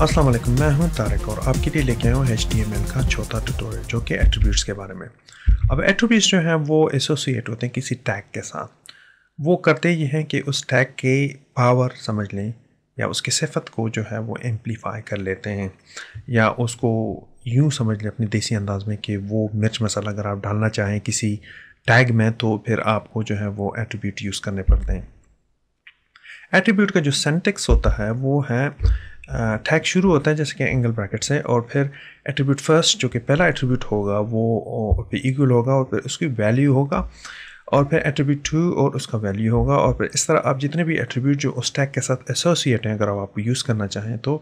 अस्सलाम वालेकुम, मैं हूं तारिक और आपके लिए लेके आया हूं HTML का छोटा ट्यूटोरियल जो कि एट्रीब्यूट्स के बारे में। अब एट्रीब्यूट्स जो हैं वो एसोसिएट होते हैं किसी टैग के साथ। वो करते ये हैं कि उस टैग के पावर समझ लें या उसकी सिफत को जो है वो एम्पलीफाई कर लेते हैं, या उसको यूं समझ लें अपने देसी अंदाज में कि वो मिर्च मसाला अगर आप डालना चाहें किसी टैग में तो फिर आपको जो है वो एट्रीब्यूट यूज़ करने पड़ते हैं। एट्रीब्यूट का जो सिंटैक्स होता है वो है टैग शुरू होता है जैसे कि एंगल ब्रैकेट से, और फिर एट्रीब्यूट फर्स्ट जो कि पहला एट्रीब्यूट होगा वो फिर इक्वल होगा और फिर उसकी वैल्यू होगा, और फिर एट्रीब्यूट 2 और उसका वैल्यू होगा, और फिर इस तरह आप जितने भी एट्रीब्यूट जो उस टैग के साथ एसोसिएट हैं अगर आप यूज़ करना चाहें तो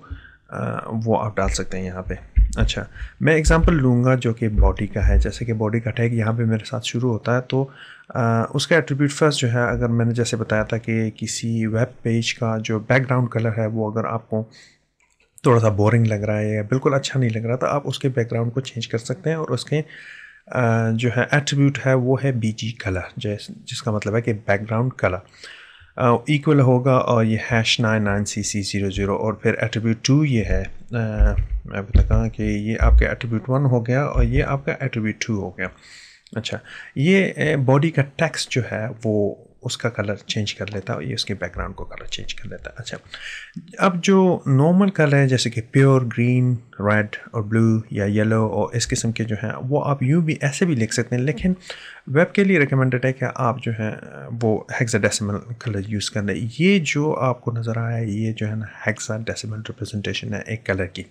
वो आप डाल सकते हैं यहाँ पे। अच्छा, मैं एग्जांपल लूँगा जो कि बॉडी का है। जैसे कि बॉडी का टैग यहाँ पे मेरे साथ शुरू होता है तो उसका एट्रीब्यूट फर्स्ट जो है, अगर मैंने जैसे बताया था कि किसी वेब पेज का जो बैकग्राउंड कलर है वो अगर आपको थोड़ा सा बोरिंग लग रहा है या बिल्कुल अच्छा नहीं लग रहा तो आप उसके बैकग्राउंड को चेंज कर सकते हैं, और उसके जो है एट्रीब्यूट है वो है BG कलर, जिसका मतलब है कि बैकग्राउंड कलर इक्वल होगा, और ये #99CC00, और फिर एट्रीब्यूट 2 ये है मैं बताऊँ कि ये आपका एट्रीब्यूट 1 हो गया और ये आपका एट्रीब्यूट 2 हो गया। अच्छा, ये बॉडी का टेक्स्ट जो है वो उसका कलर चेंज कर लेता है और ये उसके बैकग्राउंड को कलर चेंज कर लेता है। अच्छा, अब जो नॉर्मल कलर है जैसे कि प्योर ग्रीन, रेड और ब्लू या येलो और इस किस्म के जो हैं वो आप यूँ भी ऐसे भी लिख सकते हैं, लेकिन वेब के लिए रिकमेंडेड है कि आप जो है वो हेक्साडेसिमल कलर यूज़ कर लें। ये जो आपको नज़र आया है ये जो है ना हेक्साडेसिमल रिप्रेजेंटेशन है एक कलर की।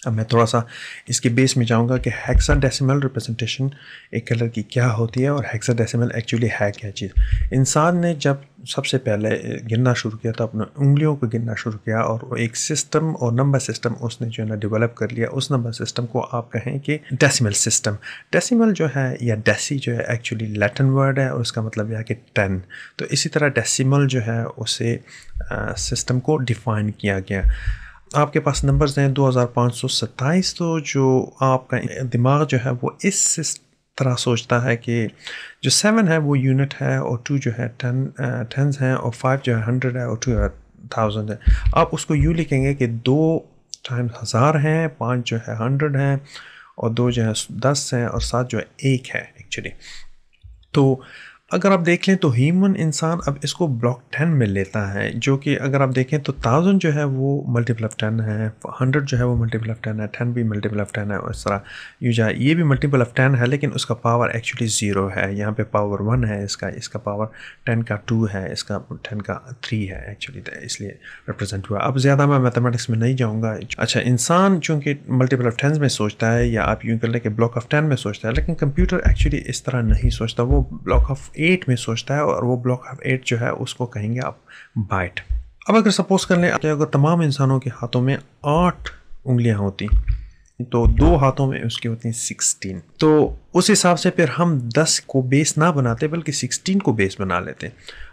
अब मैं थोड़ा सा इसके बेस में जाऊंगा कि हेक्साडेसिमल रिप्रेजेंटेशन एक कलर की क्या होती है और हेक्साडेसिमल एक्चुअली है क्या चीज़। इंसान ने जब सबसे पहले गिनना शुरू किया तो अपने उंगलियों को गिनना शुरू किया, और वो एक सिस्टम और नंबर सिस्टम उसने जो है ना डेवलप कर लिया। उस नंबर सिस्टम को आप कहें कि डेसिमल सिस्टम। डेसिमल जो है या डेसी जो है एक्चुअली लैटिन वर्ड है और उसका मतलब यह है कि 10। तो इसी तरह डेसिमल जो है उसे सिस्टम को डिफ़ाइन किया गया। आपके पास नंबर्स हैं 2527, तो जो आपका दिमाग जो है वो इस तरह सोचता है कि जो 7 है वो यूनिट है, और 2 जो है 10 हैं, और 5 जो है 100 है, और 2 है 1000 है। आप उसको यूँ लिखेंगे कि 2 टाइम्स 1000 हैं, 5 जो है 100 हैं, और 2 जो है 10 हैं, और 7 जो है 1 है एक्चुअली। तो अगर आप देख लें तो ह्यूमन इंसान अब इसको ब्लॉक 10 में लेता है, जो कि अगर आप देखें तो 1000 जो है वो मल्टीपल ऑफ 10 है, 100 जो है वो मल्टीपल ऑफ 10 है, 10 भी मल्टीपल ऑफ 10 है, और इस तरह ये भी मल्टीपल ऑफ 10 है, लेकिन उसका पावर एक्चुअली 0 है। यहाँ पे पावर 1 है, इसका पावर 10 का 2 है, इसका 10 का 3 है एक्चुअली, इसलिए रिप्रेजेंट हुआ। अब ज़्यादा मैं मैथमेटिक्स में नहीं जाऊँगा। अच्छा, इंसान चूँकि मल्टीपल ऑफ 10 में सोचता है, या आप यूँ कर लें कि ब्लॉक ऑफ 10 में सोचता है, लेकिन कंप्यूटर एक्चुअली इस तरह नहीं सोचता, वो ब्लॉक ऑफ 8 में सोचता है, और वो ब्लॉक ऑफ 8 जो है उसको कहेंगे आप बाइट। अब अगर सपोज कर लें अगर तमाम इंसानों के हाथों में 8 उंगलियां होती तो 2 हाथों में उसकी होती हैं 16, तो उस हिसाब से फिर हम 10 को बेस ना बनाते बल्कि 16 को बेस बना लेते,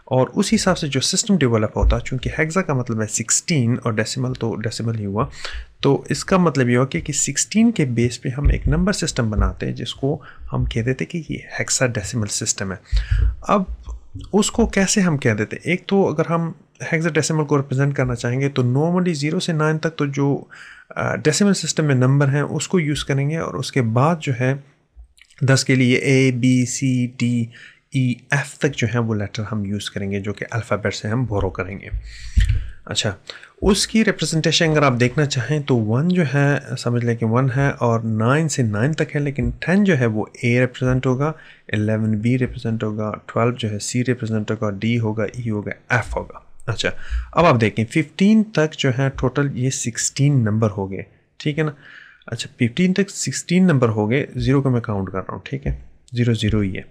और उस हिसाब से जो सिस्टम डेवलप होता, चूँकि हेक्सा का मतलब है 16 और डेसिमल तो डेसिमल ही हुआ, तो इसका मतलब ये हुआ कि 16 के बेस पे हम एक नंबर सिस्टम बनाते हैं जिसको हम कह देते कि ये हेक्साडेसिमल सिस्टम है। अब उसको कैसे हम कह देते, एक तो अगर हम हेक्साडेसिमल को रिप्रेजेंट करना चाहेंगे तो नॉर्मली 0 से 9 तक तो जो डेसिमल सिस्टम में नंबर हैं उसको यूज़ करेंगे, और उसके बाद जो है 10 के लिए ABCDEF तक जो है वो लेटर हम यूज़ करेंगे, जो कि अल्फ़ाबेट से हम बोरो करेंगे। अच्छा, उसकी रिप्रेजेंटेशन अगर आप देखना चाहें तो 1 जो है समझ लें कि 1 है, और 9 से 9 तक है, लेकिन 10 जो है वो A रिप्रेजेंट होगा, 11 B रिप्रेजेंट होगा, 12 जो है C रिप्रेजेंट होगा, D होगा, E होगा, F होगा। अच्छा, अब आप देखें 15 तक जो है टोटल ये 16 नंबर हो गए, ठीक है ना। अच्छा, 15 तक 16 नंबर हो गए, 0 को मैं काउंट कर रहा हूँ, ठीक है, 0 0 ही है,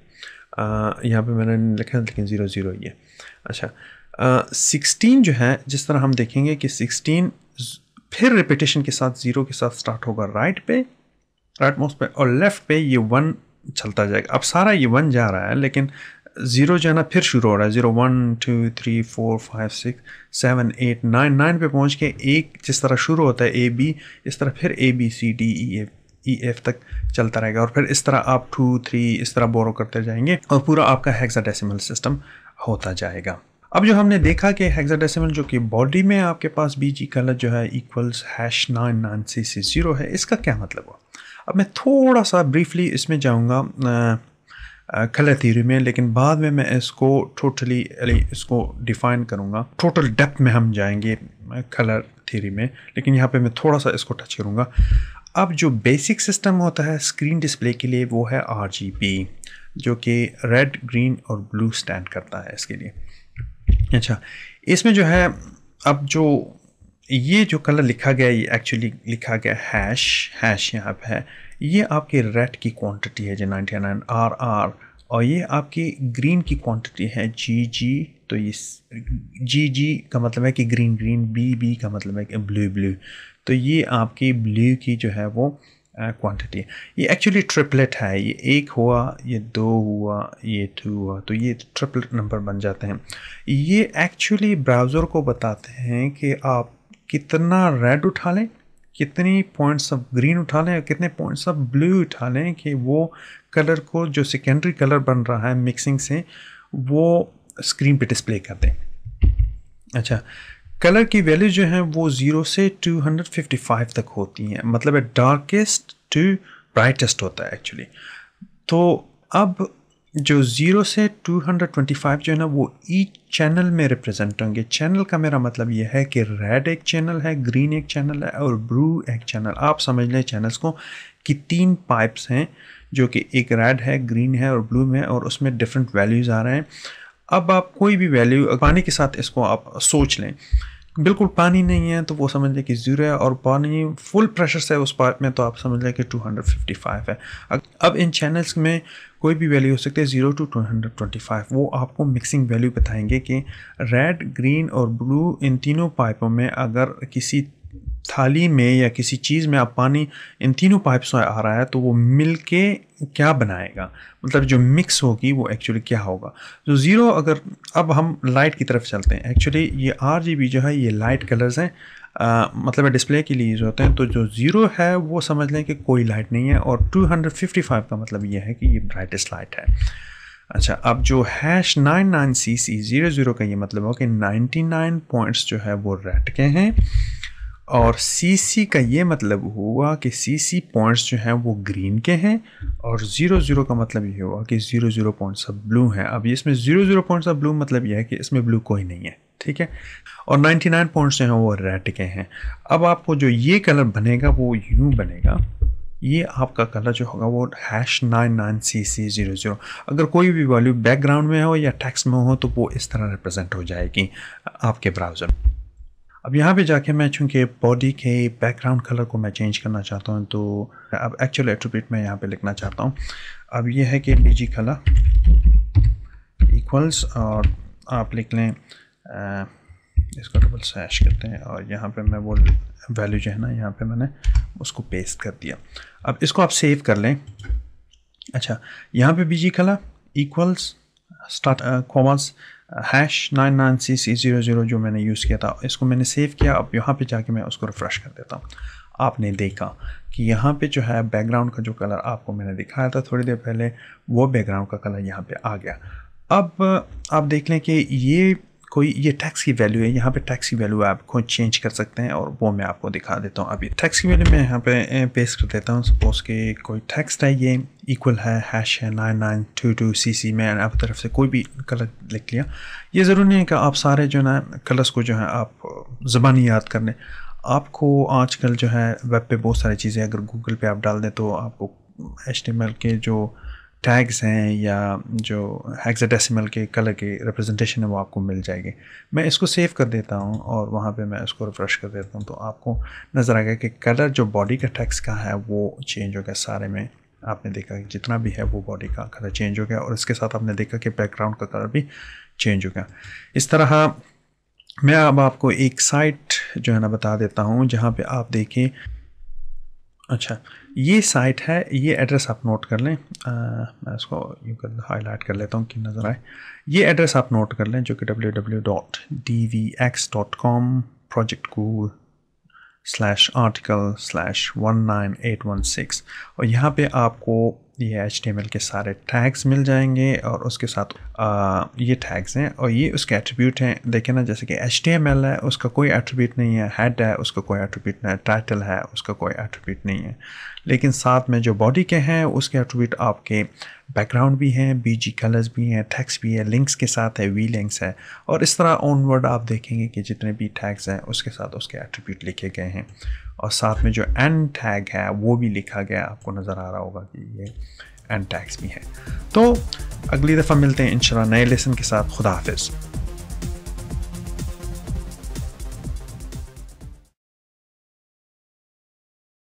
यहाँ पे मैंने लिखा है लेकिन 0 0 ही है। अच्छा, 16 जो है जिस तरह हम देखेंगे कि 16 फिर रिपीटेशन के साथ 0 के साथ स्टार्ट होगा राइट मोस्ट पे, और लेफ़्ट पे ये 1 चलता जाएगा। अब सारा ये 1 जा रहा है, लेकिन 0 जो है ना फिर शुरू हो रहा है, 0 1 2 3 4 5 6 7 8 9 पे पहुँच के एक जिस तरह शुरू होता है AB, इस तरह फिर ABCDEF तक चलता रहेगा, और फिर इस तरह आप 2 3 इस तरह बोरो करते जाएंगे, और पूरा आपका हेक्साडेसिमल सिस्टम होता जाएगा। अब जो हमने देखा कि हेक्साडेसिमल जो कि बॉडी में आपके पास बीजी कलर जो है इक्वल्स #99CC0 है, इसका क्या मतलब हुआ? अब मैं थोड़ा सा ब्रीफली इसमें जाऊंगा कलर थ्योरी में, लेकिन बाद में मैं इसको टोटली इसको डिफाइन करूंगा। टोटल डेप्थ में हम जाएंगे कलर थ्योरी में, लेकिन यहाँ पे मैं थोड़ा सा इसको टच करूंगा। अब जो बेसिक सिस्टम होता है स्क्रीन डिस्प्ले के लिए वो है RGB, जो कि रेड, ग्रीन और ब्लू स्टैंड करता है इसके लिए। अच्छा, इसमें जो है अब जो ये जो कलर लिखा गया, ये एक्चुअली लिखा गया हैश यहाँ पे है। ये आपके रेड की क्वांटिटी है जो 99 RR, और ये आपकी ग्रीन की क्वांटिटी है GG। तो ये GG का मतलब है कि ग्रीन, BB का मतलब है कि ब्लू। तो ये आपकी ब्लू की जो है वो क्वांटिटी है। ये एक्चुअली ट्रिपलेट है, ये 1 हुआ, ये 2 हुआ, ये 2 हुआ, तो ये ट्रिपलेट नंबर बन जाते हैं। ये एक्चुअली ब्राउज़र को बताते हैं कि आप कितना रेड उठा लें, कितनी पॉइंट्स ऑफ ग्रीन उठा लें और कितने पॉइंट्स ऑफ ब्लू उठा लें कि वो कलर को जो सेकेंडरी कलर बन रहा है मिक्सिंग से वो स्क्रीन पे डिस्प्ले कर दें। अच्छा, कलर की वैल्यू जो है वो 0 से 255 तक होती हैं, मतलब है डार्केस्ट टू ब्राइटेस्ट होता है एक्चुअली। तो अब जो 0 से 225 जो है ना वो ईच चैनल में रिप्रेजेंट होंगे। चैनल का मेरा मतलब ये है कि रेड एक चैनल है, ग्रीन एक चैनल है और ब्लू एक चैनल। आप समझ लें चैनल्स को कि 3 पाइप्स हैं, जो कि एक रेड है, ग्रीन है और ब्लू में, और उसमें डिफरेंट वैल्यूज़ आ रहे हैं। अब आप कोई भी वैल्यू पानी के साथ इसको आप सोच लें, बिल्कुल पानी नहीं है तो वो समझ लें कि 0 है, और पानी फुल प्रेशर से उस पाइप में तो आप समझ लें कि 255 है। अब इन चैनल्स में कोई भी वैल्यू हो सकती है 0 to 225। वो आपको मिक्सिंग वैल्यू बताएंगे कि रेड, ग्रीन और ब्लू इन तीनों पाइपों में अगर किसी थाली में या किसी चीज़ में आप पानी इन तीनों पाइप से आ रहा है तो वो मिल के क्या बनाएगा, मतलब जो मिक्स होगी वो एक्चुअली क्या होगा। तो 0 अगर, अब हम लाइट की तरफ चलते हैं। एक्चुअली ये RGB जो है ये लाइट कलर्स हैं, मतलब डिस्प्ले के लिए यूज़ होते हैं। तो जो 0 है वो समझ लें कि कोई लाइट नहीं है, और 255 का मतलब ये है कि ये ब्राइटेस्ट लाइट है। अच्छा, अब जो #99CC00 का ये मतलब हो कि 99 पॉइंट्स जो है वो रेड के हैं, और CC का ये मतलब हुआ कि CC पॉइंट्स जो हैं वो ग्रीन के हैं, और 00 का मतलब ये हुआ कि 00 पॉइंट्स ऑफ ब्लू हैं। अब इसमें 00 पॉइंट्स ऑफ ब्लू मतलब ये है कि इसमें ब्लू कोई नहीं है, ठीक है। और 99 पॉइंट्स जो हैं वो रेड के हैं। अब आपको जो ये कलर बनेगा वो यूँ बनेगा, ये आपका कलर जो होगा वो #99CC00। अगर कोई भी वैल्यू बैकग्राउंड में हो या टेक्स्ट में हो तो वो इस तरह रिप्रेजेंट हो जाएगी आपके ब्राउज़र। अब यहाँ पे जाके मैं चूँकि बॉडी के बैकग्राउंड कलर को मैं चेंज करना चाहता हूँ, तो अब एक्चुअल एट्रीब्यूट मैं यहाँ पे लिखना चाहता हूँ। अब ये है कि BG कलर इक्वल्स, और आप लिख लें इसको डबल स्लैश करते हैं, और यहाँ पे मैं वो वैल्यू जो है ना यहाँ पे मैंने उसको पेस्ट कर दिया। अब इसको आप सेव कर लें। अच्छा, यहाँ पे BG colour equals start commerce #99CC00 जो मैंने यूज़ किया था, इसको मैंने सेव किया। अब यहाँ पे जाके मैं उसको रिफ़्रेश कर देता हूँ। आपने देखा कि यहाँ पे जो है बैकग्राउंड का जो कलर आपको मैंने दिखाया था थोड़ी देर पहले, वो बैकग्राउंड का कलर यहाँ पे आ गया। अब आप देख लें कि ये टैक्स की वैल्यू है। यहाँ पे टैक्स की वैल्यू आप खुद चेंज कर सकते हैं, और वो मैं आपको दिखा देता हूँ। अभी टैक्स की वैल्यू मैं यहाँ पे पेस्ट कर देता हूँ। सपोज़ कि कोई टेक्स्ट है, ये इक्वल है हैश है 9922CC। मैं आप तरफ से कोई भी कलर लिख लिया। ये ज़रूरी नहीं है कि आप सारे जो ना कलर्स को जो है आप ज़बानी याद कर लें। आपको आजकल जो है वेब पे बहुत सारी चीज़ें अगर गूगल पे आप डाल दें तो आपको HTML के जो टैग्स हैं या जो हेक्साडेसिमल के कलर की रिप्रेजेंटेशन है वो आपको मिल जाएगी। मैं इसको सेव कर देता हूँ और वहाँ पे मैं इसको रिफ़्रेश कर देता हूँ, तो आपको नज़र आएगा कि कलर जो बॉडी का टेक्स्ट का है वो चेंज हो गया सारे में। आपने देखा कि जितना भी है वो बॉडी का कलर चेंज हो गया, और इसके साथ आपने देखा कि बैकग्राउंड का कलर भी चेंज हो गया। इस तरह मैं अब आपको एक साइट जो है ना बता देता हूँ जहाँ पे आप देखें। अच्छा, ये साइट है, ये एड्रेस आप नोट कर लें। मैं इसको यूँ कर हाईलाइट कर लेता हूँ कि नज़र आए। ये एड्रेस आप नोट कर लें जो कि www.dvx.com projectcool/article/19816, और यहाँ पे आपको ये HTML के सारे टैग्स मिल जाएंगे और उसके साथ ये टैग्स हैं और ये उसके एट्रीब्यूट हैं। देखें ना, जैसे कि HTML है उसका कोई एट्रीब्यूट नहीं है, हेड है उसका कोई एट्रीब्यूट नहीं है, टाइटल है उसका कोई एट्रीब्यूट नहीं है, लेकिन साथ में जो बॉडी के हैं उसके एट्रीब्यूट आपके बैकग्राउंड भी हैं, BG कलर्स भी हैं, टेक्स्ट भी है, लिंक्स के साथ है, वी लिंक्स है, और इस तरह ऑनवर्ड आप देखेंगे कि जितने भी टैग्स हैं उसके साथ उसके एट्रीब्यूट लिखे गए हैं और साथ में जो एंड टैग है वो भी लिखा गया, आपको नज़र आ रहा होगा कि ये एंड टैग्स भी हैं। तो अगली दफ़ा मिलते हैं इंशाल्लाह नए लेसन के साथ। खुदा हाफिज़।